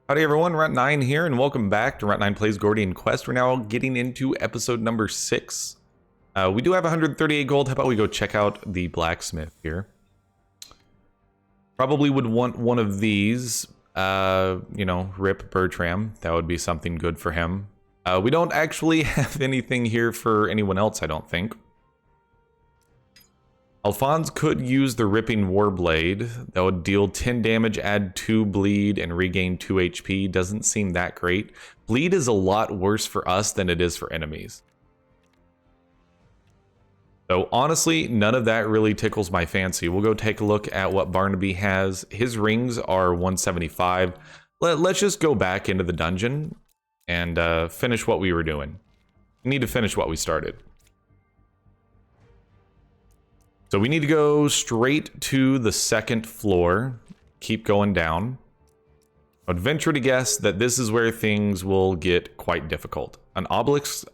Howdy everyone, Runt9 here, and welcome back to Runt9 Plays Gordian Quest. We're now getting into episode number 6. We do have 138 gold. How about we go check out the blacksmith here? Probably would want one of these, Rip Bertram. That would be something good for him. We don't actually have anything here for anyone else, I don't think. Alphonse could use the Ripping Warblade. That would deal 10 damage, add 2 bleed, and regain 2 HP. Doesn't seem that great. Bleed is a lot worse for us than it is for enemies. So honestly, none of that really tickles my fancy. We'll go take a look at what Barnaby has. His rings are 175. Let's just go back into the dungeon and finish what we were doing. We need to finish what we started. So we need to go straight to the second floor, keep going down. I'd venture to guess that this is where things will get quite difficult. An obelisk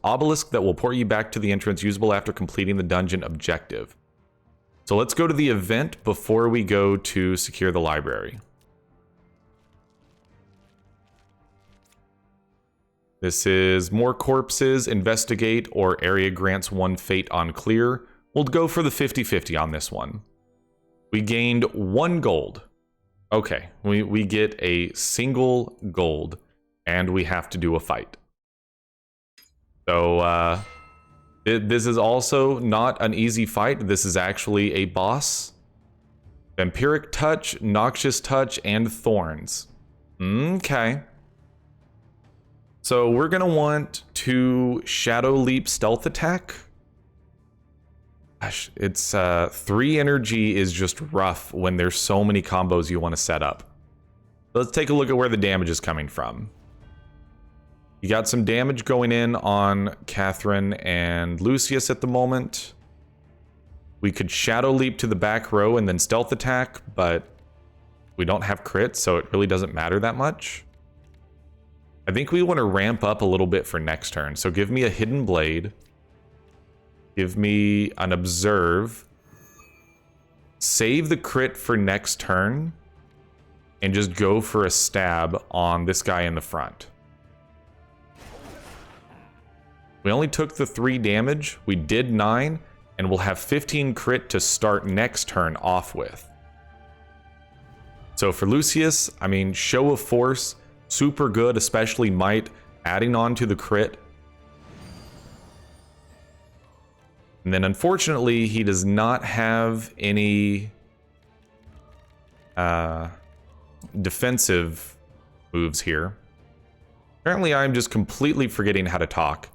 that will port you back to the entrance, usable after completing the dungeon objective. So let's go to the event before we go to secure the library. This is more corpses, investigate, or area grants 1 fate on clear. We'll go for the 50-50 on this one. We gained 1 gold. Okay, we get a single gold, and we have to do a fight. So, this is also not an easy fight. This is actually a boss. Vampiric Touch, Noxious Touch, and Thorns. Okay. So we're gonna want to Shadow Leap Stealth Attack. Gosh, it's 3 energy is just rough when there's so many combos you want to set up. Let's take a look at where the damage is coming from. You got some damage going in on Catherine and Lucius at the moment. We could Shadow Leap to the back row and then Stealth Attack, but we don't have crits, so it really doesn't matter that much. I think we want to ramp up a little bit for next turn, so give me a Hidden Blade. Give me an Observe. Save the crit for next turn. And just go for a stab on this guy in the front. We only took the 3 damage. We did 9. And we'll have 15 crit to start next turn off with. So for Lucius, I mean, Show of Force. Super good, especially Might. Adding on to the crit. And then unfortunately, he does not have any defensive moves here. Apparently, I'm just completely forgetting how to talk.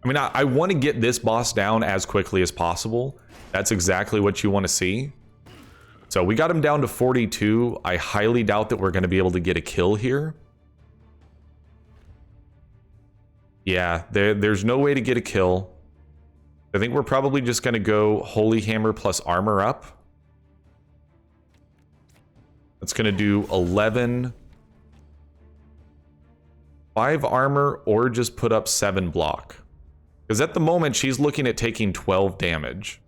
I mean, I want to get this boss down as quickly as possible. That's exactly what you want to see. So we got him down to 42. I highly doubt that we're going to be able to get a kill here. Yeah, there's no way to get a kill. I think we're probably just going to go Holy Hammer plus Armor up. That's going to do 11. 5 armor or just put up 7 block. Because at the moment, she's looking at taking 12 damage.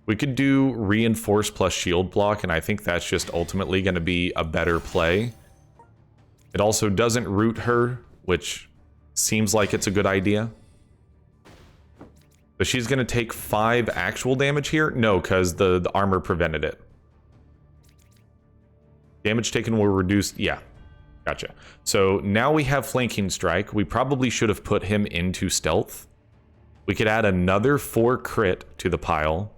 We could do Reinforce plus Shield block, and I think that's just ultimately going to be a better play. It also doesn't root her, which seems like it's a good idea. But she's going to take 5 actual damage here? No, because the armor prevented it. Damage taken will reduce... Yeah, gotcha. So now we have Flanking Strike. We probably should have put him into Stealth. We could add another 4 crit to the pile.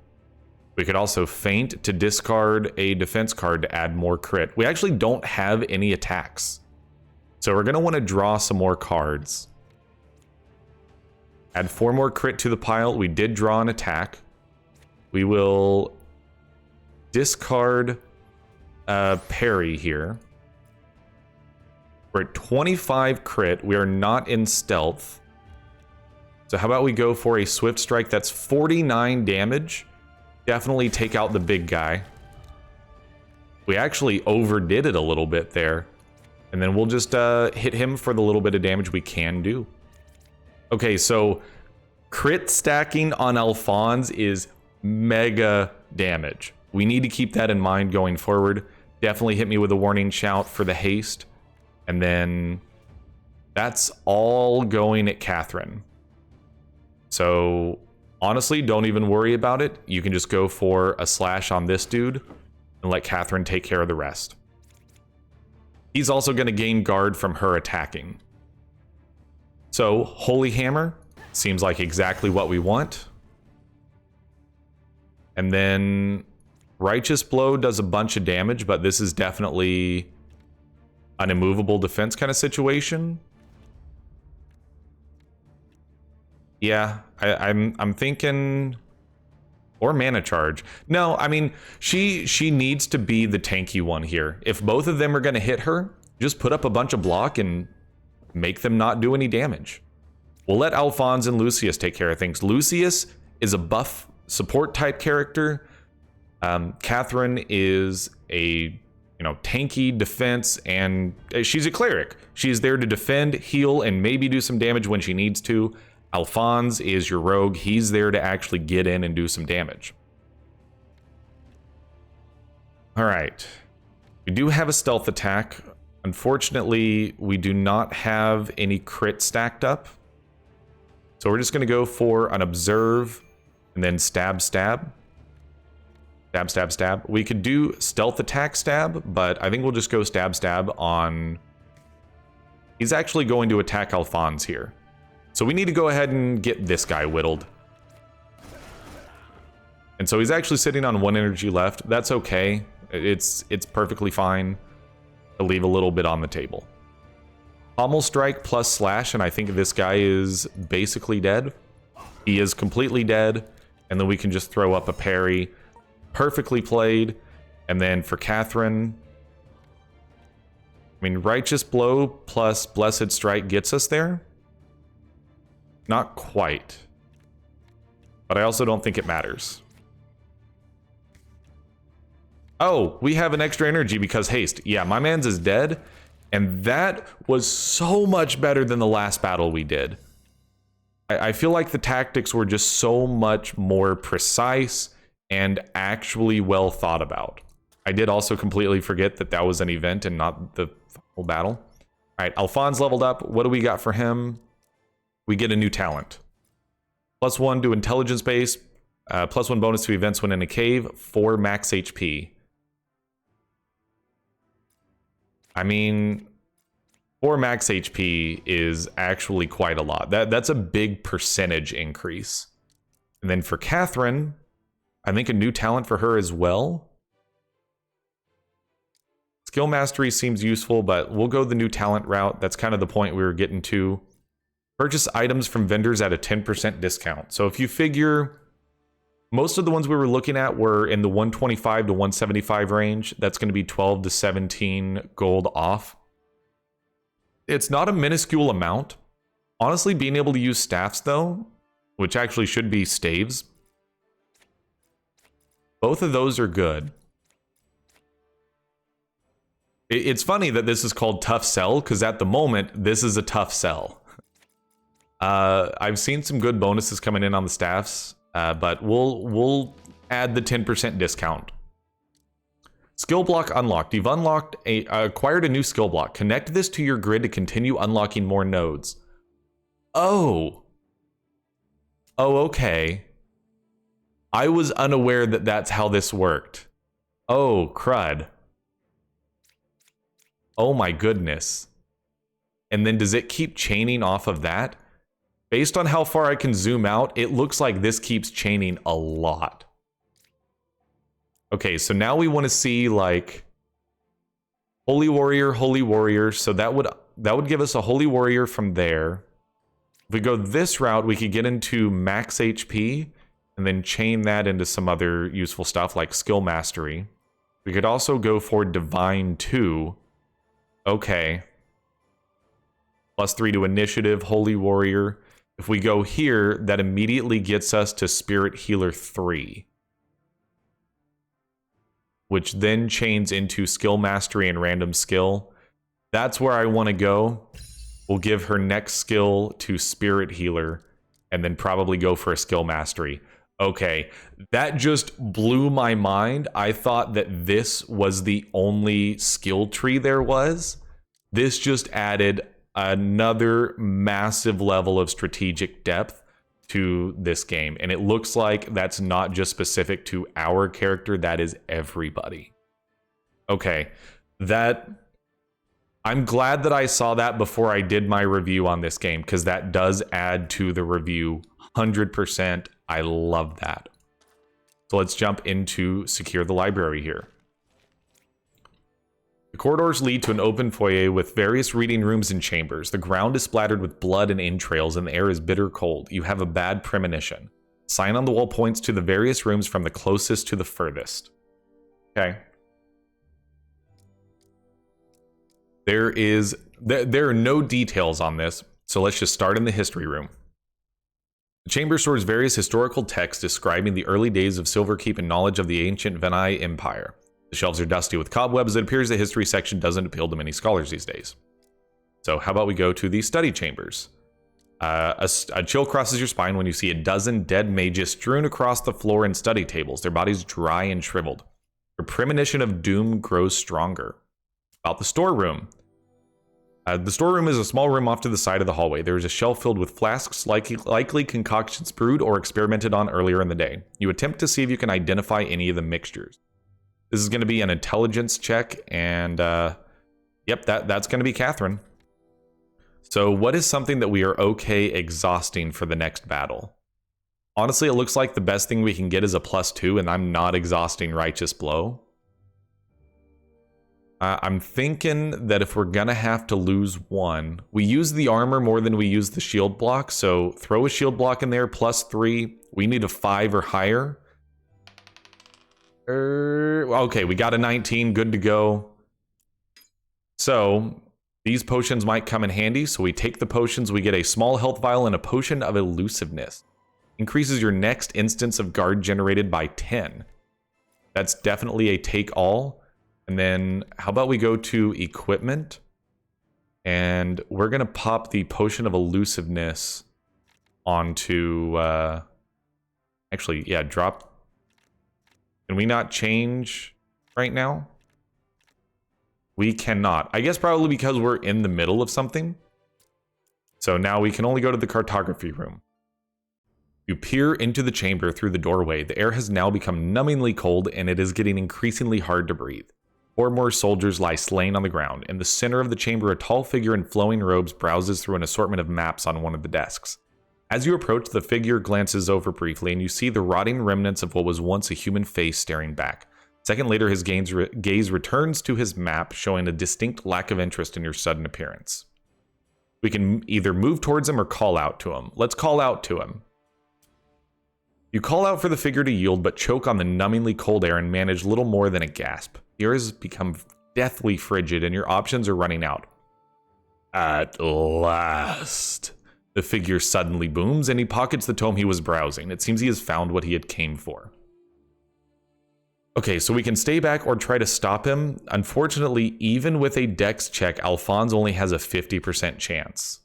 We could also Feint to discard a defense card to add more crit. We actually don't have any attacks. So we're going to want to draw some more cards. Add 4 more crit to the pile. We did draw an attack. We will discard parry here. We're at 25 crit. We are not in stealth. So how about we go for a swift strike? That's 49 damage. Definitely take out the big guy. We actually overdid it a little bit there. And then we'll just hit him for the little bit of damage we can do. Okay, so crit stacking on Alphonse is mega damage. We need to keep that in mind going forward. definitely hit me with a warning shout for the haste. And then that's all going at Catherine. So honestly, don't even worry about it. You can just go for a slash on this dude and let Catherine take care of the rest. He's also going to gain guard from her attacking. So Holy Hammer seems like exactly what we want. And then Righteous Blow does a bunch of damage, but this is definitely an immovable defense kind of situation. Yeah, I'm thinking, or Mana Charge. No, I mean, she needs to be the tanky one here. If both of them are going to hit her, just put up a bunch of block and make them not do any damage. We'll let Alphonse and Lucius take care of things. Lucius is a buff support type character. Catherine is a tanky defense, and she's a cleric. She's there to defend, heal, and maybe do some damage when she needs to. Alphonse is your rogue. He's there to actually get in and do some damage. All right. We do have a stealth attack. Unfortunately, we do not have any crit stacked up. So we're just going to go for an observe and then stab, stab. Stab, stab, stab. We could do stealth attack stab, but I think we'll just go stab, stab on... He's actually going to attack Alphonse here. So we need to go ahead and get this guy whittled. And so he's actually sitting on 1 energy left. That's okay. It's perfectly fine to leave a little bit on the table. Pommel Strike plus Slash, and I think this guy is basically dead. He is completely dead. And then we can just throw up a parry. Perfectly played. And then for Catherine... I mean, Righteous Blow plus Blessed Strike gets us there. Not quite. But I also don't think it matters. Oh, we have an extra energy because haste. Yeah, my man's is dead. And that was so much better than the last battle we did. I feel like the tactics were just so much more precise and actually well thought about. I did also completely forget that that was an event and not the whole battle. All right, Alphonse leveled up. What do we got for him? We get a new talent. +1 to intelligence base. +1 bonus to events when in a cave. 4 max HP. I mean, 4 max HP is actually quite a lot. That's a big percentage increase. And then for Catherine, I think a new talent for her as well. Skill Mastery seems useful, but we'll go the new talent route. That's kind of the point we were getting to. Purchase items from vendors at a 10% discount. So if you figure most of the ones we were looking at were in the 125 to 175 range, that's going to be 12 to 17 gold off. It's not a minuscule amount. Honestly, being able to use staffs though, which actually should be staves, both of those are good. It's funny that this is called tough sell, because at the moment, this is a tough sell. I've seen some good bonuses coming in on the staffs, but we'll add the 10% discount. Skill block unlocked. You've acquired a new skill block. Connect this to your grid to continue unlocking more nodes. Oh, okay. I was unaware that that's how this worked. Oh, crud. Oh my goodness. And then does it keep chaining off of that? Based on how far I can zoom out, it looks like this keeps chaining a lot. Okay, so now we want to see like Holy Warrior, Holy Warrior. So that would give us a Holy Warrior from there. If we go this route, we could get into max HP and then chain that into some other useful stuff like Skill Mastery. We could also go for Divine 2. Okay. +3 to Initiative, Holy Warrior. If we go here, that immediately gets us to Spirit Healer 3. Which then chains into Skill Mastery and Random Skill. That's where I want to go. We'll give her next skill to Spirit Healer, and then probably go for a Skill Mastery. Okay, that just blew my mind. I thought that this was the only skill tree there was. This just added another massive level of strategic depth to this game. And it looks like that's not just specific to our character, that is everybody. Okay, I'm glad that I saw that before I did my review on this game, because that does add to the review 100%. I love that. So let's jump into secure the library here. The corridors lead to an open foyer with various reading rooms and chambers. The ground is splattered with blood and entrails, and the air is bitter cold. You have a bad premonition. Sign on the wall points to the various rooms from the closest to the furthest. Okay. There are no details on this, so let's just start in the history room. The chamber stores various historical texts describing the early days of Silverkeep and knowledge of the ancient Venai Empire. The shelves are dusty with cobwebs. It appears the history section doesn't appeal to many scholars these days. So how about we go to the study chambers? A chill crosses your spine when you see a dozen dead mages strewn across the floor in study tables, their bodies dry and shriveled. Your premonition of doom grows stronger. About the storeroom. The storeroom is a small room off to the side of the hallway. There is a shelf filled with flasks, likely concoctions brewed or experimented on earlier in the day. You attempt to see if you can identify any of the mixtures. This is going to be an intelligence check, and yep, that's going to be Catherine. So what is something that we are okay exhausting for the next battle? Honestly, it looks like the best thing we can get is a +2, and I'm not exhausting Righteous Blow. I'm thinking that if we're gonna have to lose one, we use the armor more than we use the shield block, so throw a shield block in there, +3. We need a 5 or higher. Okay, we got a 19, good to go. So these potions might come in handy, so we take the potions, we get a small health vial and a potion of elusiveness. Increases your next instance of guard generated by 10. That's definitely a take all. And then how about we go to equipment, and we're going to pop the potion of elusiveness onto, actually, yeah, drop. Can we not change right now? We cannot. I guess probably because we're in the middle of something. So now we can only go to the cartography room. You peer into the chamber through the doorway. The air has now become numbingly cold, and it is getting increasingly hard to breathe. 4 more soldiers lie slain on the ground. In the center of the chamber, a tall figure in flowing robes browses through an assortment of maps on one of the desks. As you approach, the figure glances over briefly, and you see the rotting remnants of what was once a human face staring back. A second later, his gaze returns to his map, showing a distinct lack of interest in your sudden appearance. We can either move towards him or call out to him. Let's call out to him. You call out for the figure to yield, but choke on the numbingly cold air and manage little more than a gasp. The air has become deathly frigid, and your options are running out. At last. The figure suddenly booms, and he pockets the tome he was browsing. It seems he has found what he had came for. Okay, so we can stay back or try to stop him. Unfortunately, even with a dex check, Alphonse only has a 50% chance.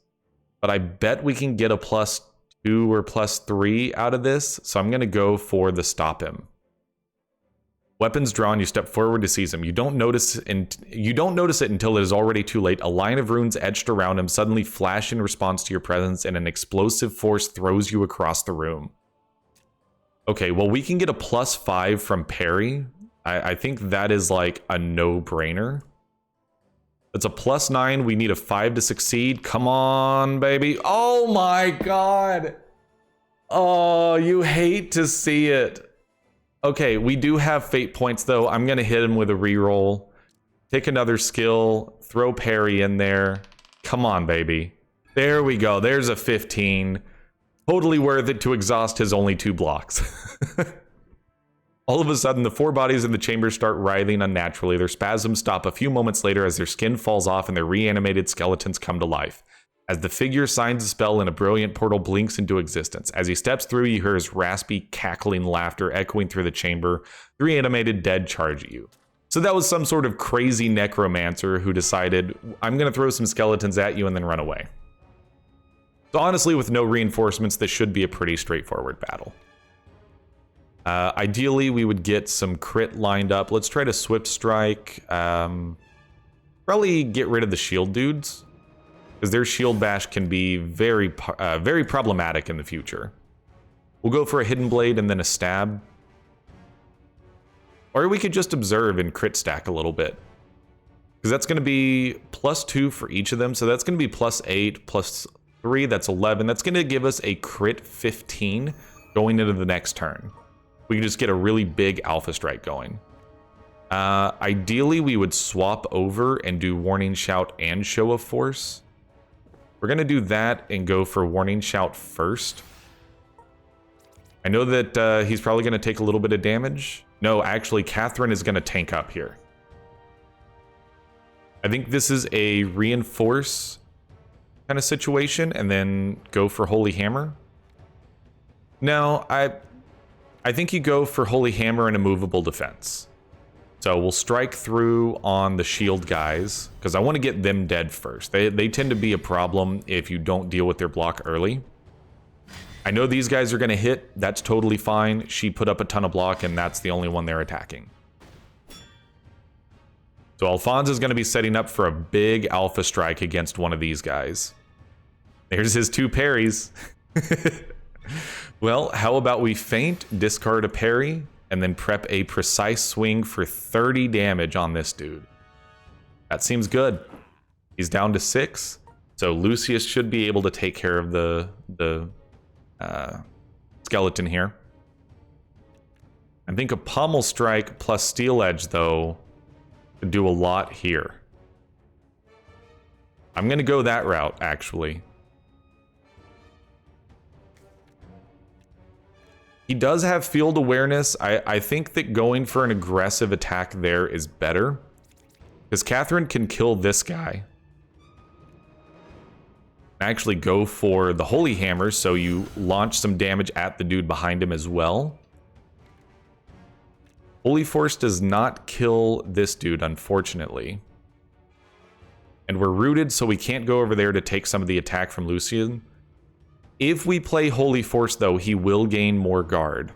But I bet we can get a +2 or +3 out of this, so I'm going to go for the stop him. Weapons drawn, you step forward to seize him. You don't notice it until it is already too late. A line of runes etched around him suddenly flash in response to your presence, and an explosive force throws you across the room. Okay, well, we can get a +5 from parry. I think that is like a no-brainer. It's a +9. We need a 5 to succeed. Come on, baby. Oh my god. Oh, you hate to see it. Okay, we do have fate points, though. I'm going to hit him with a reroll. Take another skill. Throw parry in there. Come on, baby. There we go. There's a 15. Totally worth it to exhaust his only 2 blocks. All of a sudden, the 4 bodies in the chamber start writhing unnaturally. Their spasms stop a few moments later as their skin falls off and their reanimated skeletons come to life. As the figure signs a spell and a brilliant portal blinks into existence. As he steps through, you hear his raspy, cackling laughter echoing through the chamber. The reanimated dead charge at you. So that was some sort of crazy necromancer who decided, I'm going to throw some skeletons at you and then run away. So honestly, with no reinforcements, this should be a pretty straightforward battle. Ideally, we would get some crit lined up. Let's try to Swift Strike. Probably get rid of the shield dudes, because their shield bash can be very problematic in the future. We'll go for a Hidden Blade and then a Stab. Or we could just observe and crit stack a little bit. Because that's going to be +2 for each of them. So that's going to be +8, +3, that's 11. That's going to give us a crit 15 going into the next turn. We can just get a really big Alpha Strike going. Ideally, we would swap over and do Warning Shout and Show of Force. We're going to do that and go for Warning Shout first. I know that he's probably going to take a little bit of damage. No, actually, Catherine is going to tank up here. I think this is a reinforce kind of situation, and then go for Holy Hammer. No, I think you go for Holy Hammer and Immovable Defense. So we'll strike through on the shield guys, because I want to get them dead first. They tend to be a problem if you don't deal with their block early. I know these guys are going to hit. That's totally fine. She put up a ton of block, and that's the only one they're attacking. So Alphonse is going to be setting up for a big Alpha Strike against one of these guys. There's his 2 parries. Well, how about we feint, discard a parry, and then prep a precise swing for 30 damage on this dude. That seems good. He's down to 6, so Lucius should be able to take care of the skeleton here. I think a Pommel Strike plus Steel Edge, though, could do a lot here. I'm going to go that route, actually. He does have field awareness. I think that going for an aggressive attack there is better, because Catherine can kill this guy. Actually go for the Holy Hammer, so you launch some damage at the dude behind him as well. Holy Force does not kill this dude, unfortunately. And we're rooted, so we can't go over there to take some of the attack from Lucian. If we play Holy Force, though, he will gain more guard.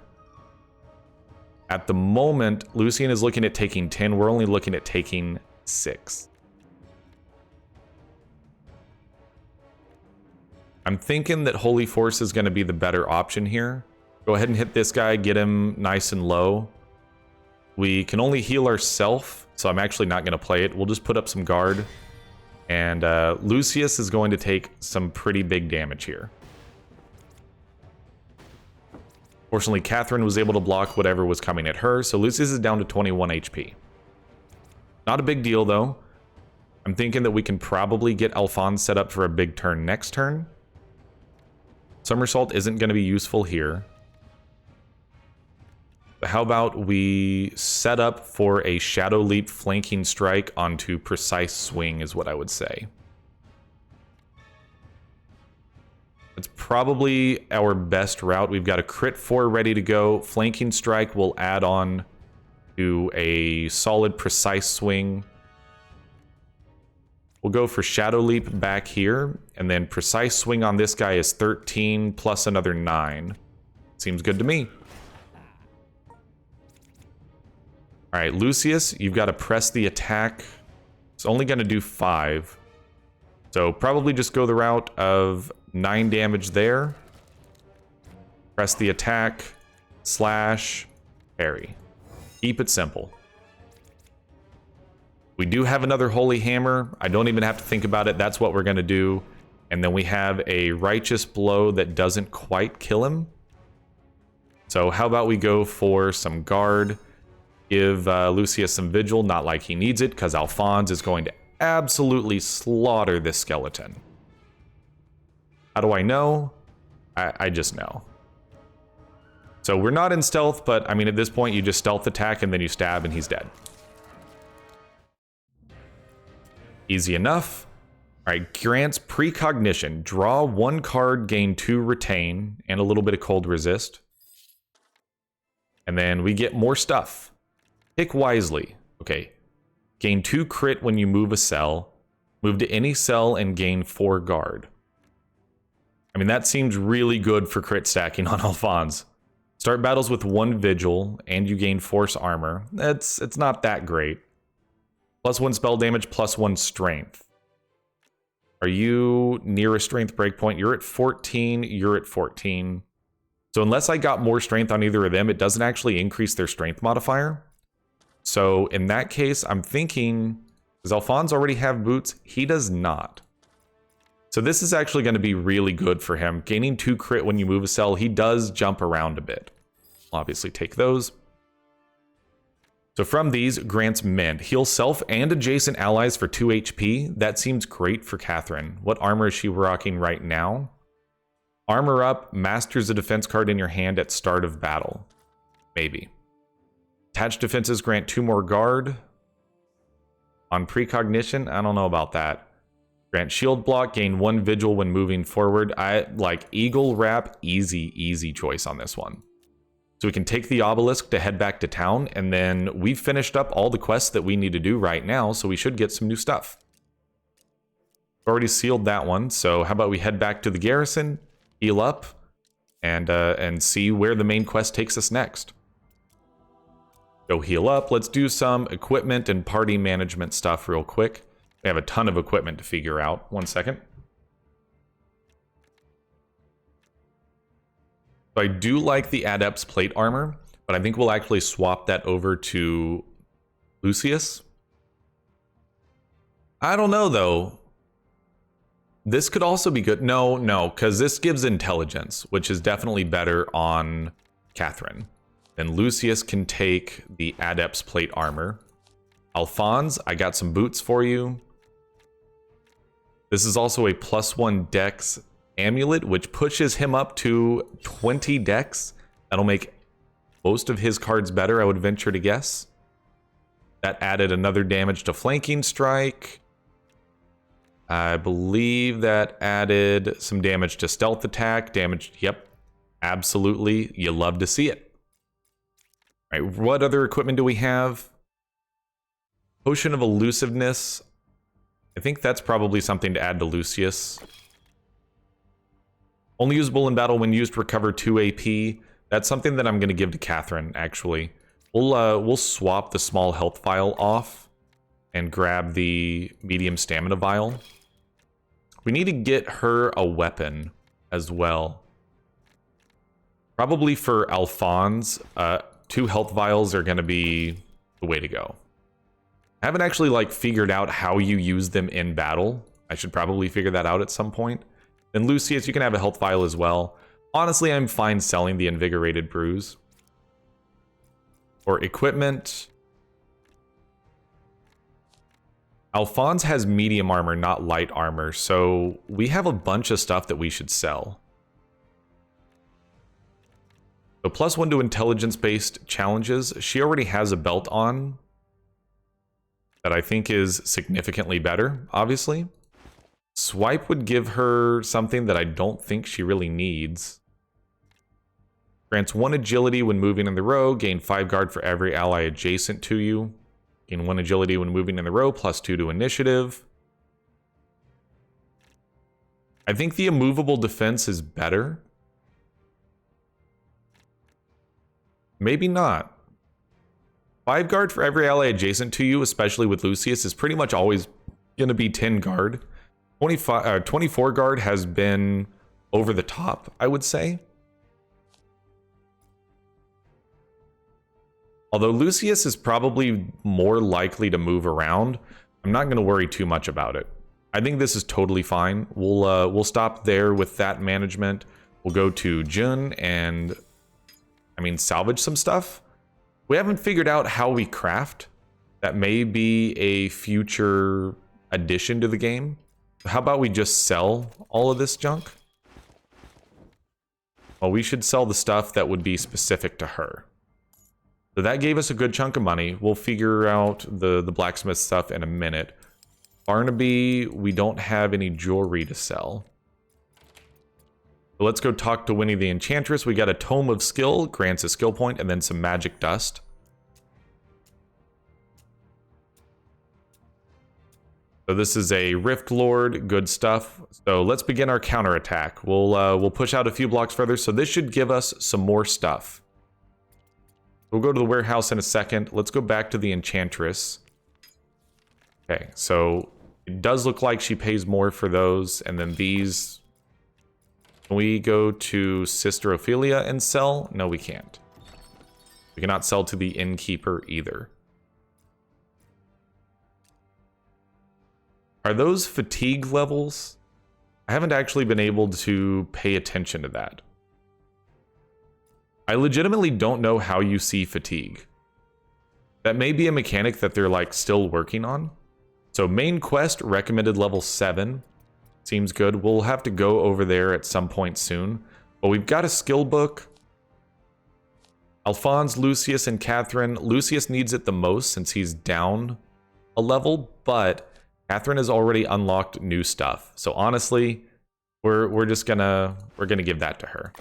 At the moment, Lucian is looking at taking 10. We're only looking at taking 6. I'm thinking that Holy Force is going to be the better option here. Go ahead and hit this guy, get him nice and low. We can only heal ourselves, so I'm actually not going to play it. We'll just put up some guard. And Lucius is going to take some pretty big damage here. Fortunately, Catherine was able to block whatever was coming at her, so Lucius is down to 21 HP. Not a big deal, though. I'm thinking that we can probably get Alphonse set up for a big turn next turn. Somersault isn't going to be useful here. But how about we set up for a Shadow Leap flanking strike onto Precise Swing is what I would say. It's probably our best route. We've got a crit 4 ready to go. Flanking strike will add on to a solid Precise Swing. We'll go for Shadow Leap back here, and then Precise Swing on this guy is 13 plus another 9. Seems good to me. All right, Lucius, you've got to press the attack. It's only going to do 5. So probably just go the route of 9 damage there. Press the attack, slash, parry. Keep it simple. We do have another Holy Hammer. I don't even have to think about it. That's what we're going to do. And then we have a Righteous Blow that doesn't quite kill him. So how about we go for some guard. Give Lucius some Vigil, not like he needs it, because Alphonse is going to absolutely slaughter this skeleton. How do I know? I just know. So we're not in stealth, but I mean, at this point, you just stealth attack and then you stab and he's dead. Easy enough. All right, grants precognition. Draw 1 card, gain 2 retain, and a little bit of cold resist. And then we get more stuff. Pick wisely. Okay. Gain 2 crit when you move a cell. Move to any cell and gain 4 guard. I mean, that seems really good for crit stacking on Alphonse. Start battles with 1 vigil, and you gain force armor. It's not that great. +1 spell damage, +1 strength. Are you near a strength breakpoint? You're at 14, you're at 14. So unless I got more strength on either of them, it doesn't actually increase their strength modifier. So in that case, I'm thinking, does Alphonse already have boots? He does not. So this is actually going to be really good for him. Gaining 2 crit when you move a cell, he does jump around a bit. I'll obviously take those. So from these, grants Mint. Heal self and adjacent allies for 2 HP. That seems great for Catherine. What armor is she rocking right now? Armor up, masters a defense card in your hand at start of battle. Maybe. Attached defenses grant 2 more guard. On precognition, I don't know about that. Grant shield block, gain 1 vigil when moving forward. I like Eagle Wrap, easy choice on this one. So we can take the obelisk to head back to town, and then we've finished up all the quests that we need to do right now, so we should get some new stuff. Already sealed that one, so how about we head back to the garrison, heal up, and see where the main quest takes us next. Go heal up. Let's do some equipment and party management stuff real quick. We have a ton of equipment to figure out. 1 second. So I do like the Adept's plate armor, but I think we'll actually swap that over to Lucius. I don't know, though. This could also be good. No, because this gives intelligence, which is definitely better on Catherine. Then Lucius can take the Adept's plate armor. Alphonse, I got some boots for you. This is also a +1 dex amulet, which pushes him up to 20 dex. That'll make most of his cards better, I would venture to guess. That added another damage to flanking strike. I believe that added some damage to stealth attack. Damage, yep, absolutely. You love to see it. All right, what other equipment do we have? Potion of Elusiveness. I think that's probably something to add to Lucius. Only usable in battle when used, recover 2 AP. That's something that I'm going to give to Catherine, actually. We'll swap the small health vial off and grab the medium stamina vial. We need to get her a weapon as well. Probably for Alphonse, 2 health vials are going to be the way to go. I haven't actually figured out how you use them in battle. I should probably figure that out at some point. Then Lucius, you can have a health vial as well. Honestly, I'm fine selling the Invigorated Brews. For equipment, Alphonse has medium armor, not light armor, so we have a bunch of stuff that we should sell. So +1 to intelligence-based challenges. She already has a belt on that I think is significantly better, obviously. Swipe would give her something that I don't think she really needs. Grants 1 agility when moving in the row, gain 5 guard for every ally adjacent to you. Gain 1 agility when moving in the row, +2 to initiative. I think the immovable defense is better. Maybe not. 5 guard for every ally adjacent to you, especially with Lucius, is pretty much always going to be 10 guard. 24 guard has been over the top, I would say. Although Lucius is probably more likely to move around, I'm not going to worry too much about it. I think this is totally fine. We'll stop there with that management. We'll go to Jun and, salvage some stuff. We haven't figured out how we craft. That may be a future addition to the game. How about we just sell all of this junk? Well, we should sell the stuff that would be specific to her. So that gave us a good chunk of money. We'll figure out the blacksmith stuff in a minute. Barnaby, we don't have any jewelry to sell. So let's go talk to Winnie the Enchantress. We got a Tome of Skill, grants a skill point, and then some magic dust. So this is a Rift Lord, good stuff. So let's begin our counterattack. We'll push out a few blocks further, so this should give us some more stuff. We'll go to the warehouse in a second. Let's go back to the Enchantress. Okay, so it does look like she pays more for those. And then these... Can we go to Sister Ophelia and sell? No, we can't. We cannot sell to the innkeeper either. Are those fatigue levels? I haven't actually been able to pay attention to that. I legitimately don't know how you see fatigue. That may be a mechanic that they're like still working on. So main quest recommended level 7. Seems good. We'll have to go over there at some point soon. But we've got a skill book. Alphonse, Lucius, and Catherine. Lucius needs it the most since he's down a level, but Catherine has already unlocked new stuff. So honestly, we're gonna give that to her.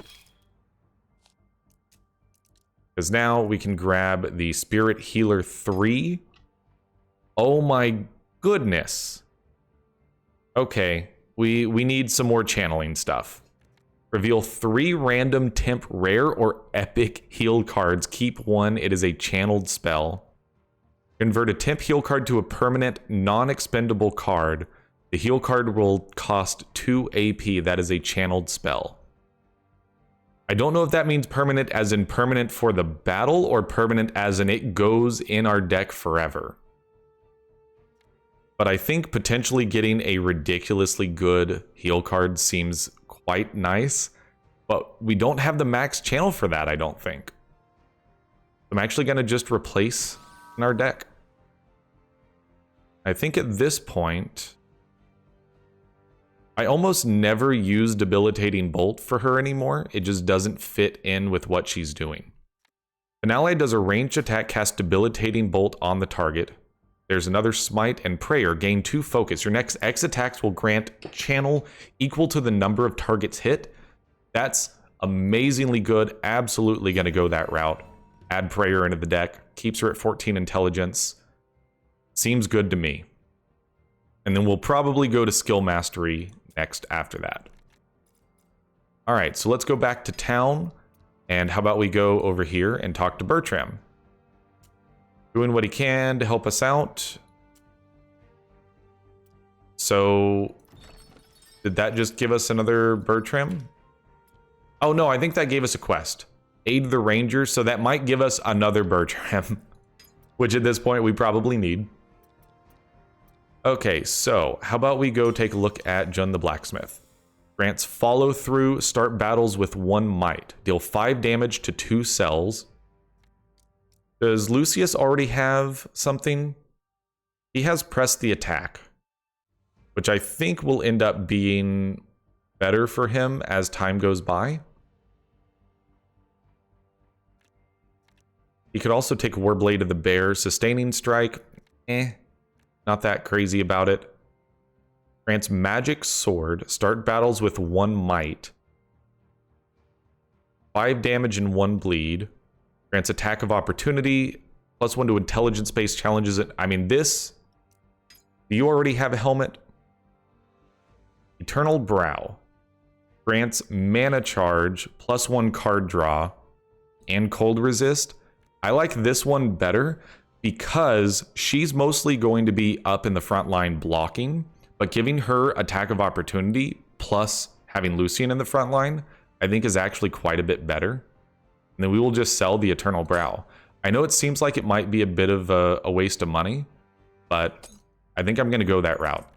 Because now we can grab the Spirit Healer 3. Oh my goodness. Okay, we need some more channeling stuff. Reveal 3 random temp rare or epic heal cards. Keep 1, it is a channeled spell. Convert a temp heal card to a permanent non-expendable card. The heal card will cost 2 AP. That is a channeled spell. I don't know if that means permanent as in permanent for the battle or permanent as in it goes in our deck forever. But I think potentially getting a ridiculously good heal card seems quite nice. But we don't have the max channel for that, I don't think. I'm actually going to just replace in our deck. I think at this point, I almost never use Debilitating Bolt for her anymore. It just doesn't fit in with what she's doing. An ally does a ranged attack, cast Debilitating Bolt on the target. There's another Smite and Prayer. Gain 2 focus. Your next X attacks will grant channel equal to the number of targets hit. That's amazingly good. Absolutely going to go that route. Add Prayer into the deck. Keeps her at 14 intelligence. Seems good to me. And then we'll probably go to Skill Mastery next after that. All right, so let's go back to town. And how about we go over here and talk to Bertram? Doing what he can to help us out. So, did that just give us another Bertram? Oh no, I think that gave us a quest. Aid the Rangers, so that might give us another Bertram. Which at this point we probably need. Okay, so how about we go take a look at Jun the Blacksmith. Grants follow through, start battles with 1 might. Deal 5 damage to 2 cells. Does Lucius already have something? He has Press the Attack, which I think will end up being better for him as time goes by. He could also take Warblade of the Bear. Sustaining Strike, not that crazy about it. Grants Magic Sword. Start battles with 1 might. 5 damage and 1 bleed. Grants Attack of Opportunity. +1 to intelligence-based challenges. I mean, this... Do you already have a helmet? Eternal Brow. Grants Mana Charge. +1 card draw. And Cold Resist. I like this one better because she's mostly going to be up in the front line blocking, but giving her Attack of Opportunity plus having Lucian in the front line, I think is actually quite a bit better. And then we will just sell the Eternal Brow. I know it seems like it might be a bit of a waste of money, but I think I'm going to go that route.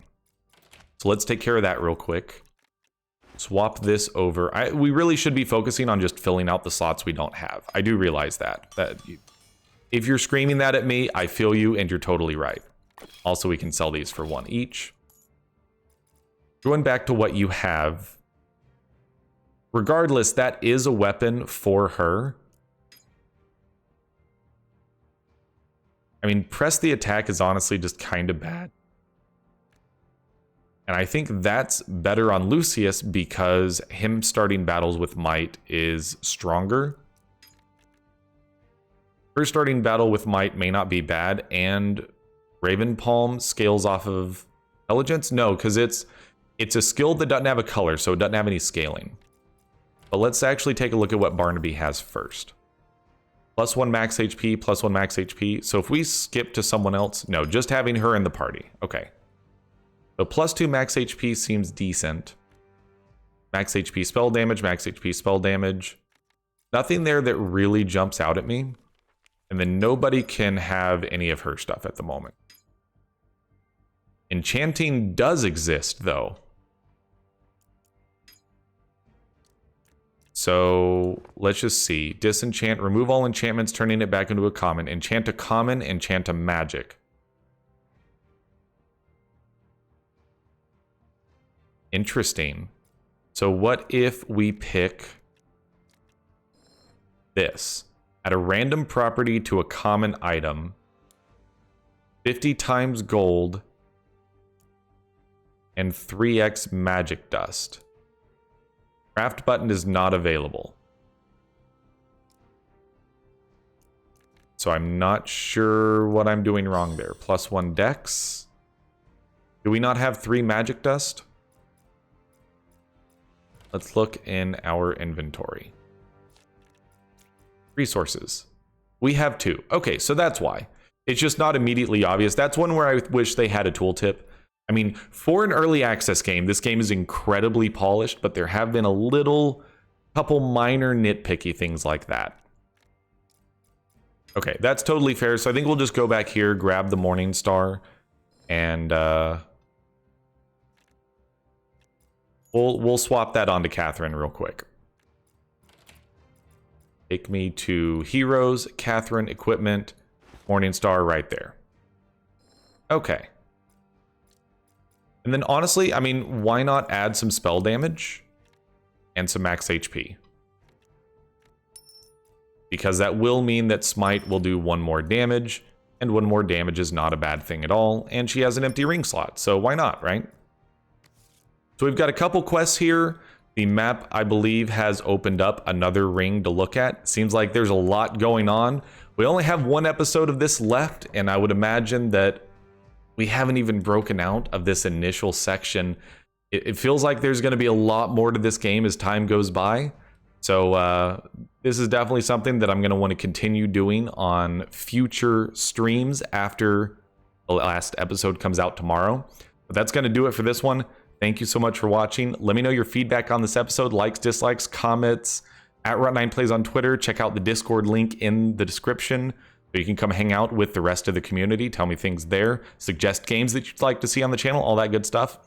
So let's take care of that real quick. Swap this over. We really should be focusing on just filling out the slots we don't have. I do realize that. If you're screaming that at me, I feel you and you're totally right. Also, we can sell these for 1 each. Going back to what you have. Regardless, that is a weapon for her. I mean, Press the Attack is honestly just kind of bad. And I think that's better on Lucius because him starting battles with might is stronger. Her starting battle with might may not be bad, and Raven Palm scales off of intelligence? No, because it's a skill that doesn't have a color, so it doesn't have any scaling. But let's actually take a look at what Barnaby has first. +1 max HP, +1 max HP. So if we skip to someone else, no, just having her in the party. Okay. So +2 max HP seems decent. Max HP spell damage, max HP spell damage. Nothing there that really jumps out at me. And then nobody can have any of her stuff at the moment. Enchanting does exist, though. So let's just see. Disenchant, remove all enchantments, turning it back into a common. Enchant a common, enchant a magic. Interesting. So what if we pick this? Add a random property to a common item. 50 times gold. And 3x magic dust. Craft button is not available. So I'm not sure what I'm doing wrong there. +1 dex. Do we not have 3 magic dust? Let's look in our inventory. Resources. We have 2. Okay, so that's why. It's just not immediately obvious. That's one where I wish they had a tooltip. I mean, for an early access game, this game is incredibly polished, but there have been couple minor nitpicky things like that. Okay, that's totally fair. So I think we'll just go back here, grab the Morning Star, and we'll swap that onto Catherine real quick. Take me to Heroes, Catherine, Equipment, Morning Star right there. Okay. And then honestly, I mean, why not add some spell damage and some max HP? Because that will mean that Smite will do 1 more damage, and 1 more damage is not a bad thing at all, and she has an empty ring slot, so why not, right? So we've got a couple quests here. The map, I believe, has opened up another ring to look at. Seems like there's a lot going on. We only have 1 episode of this left, and I would imagine that we haven't even broken out of this initial section. It feels like there's going to be a lot more to this game as time goes by. So this is definitely something that I'm going to want to continue doing on future streams after the last episode comes out tomorrow. But that's going to do it for this one. Thank you so much for watching. Let me know your feedback on this episode. Likes, dislikes, comments. At Runt9 Plays on Twitter. Check out the Discord link in the description. So you can come hang out with the rest of the community. Tell me things there. Suggest games that you'd like to see on the channel. All that good stuff.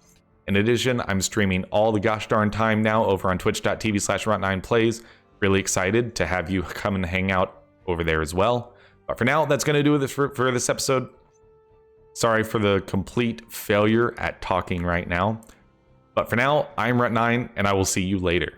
In addition, I'm streaming all the gosh darn time now over on twitch.tv/Runt9Plays. Really excited to have you come and hang out over there as well. But for now, that's going to do it for this episode. Sorry for the complete failure at talking right now. But for now, I'm Runt9, and I will see you later.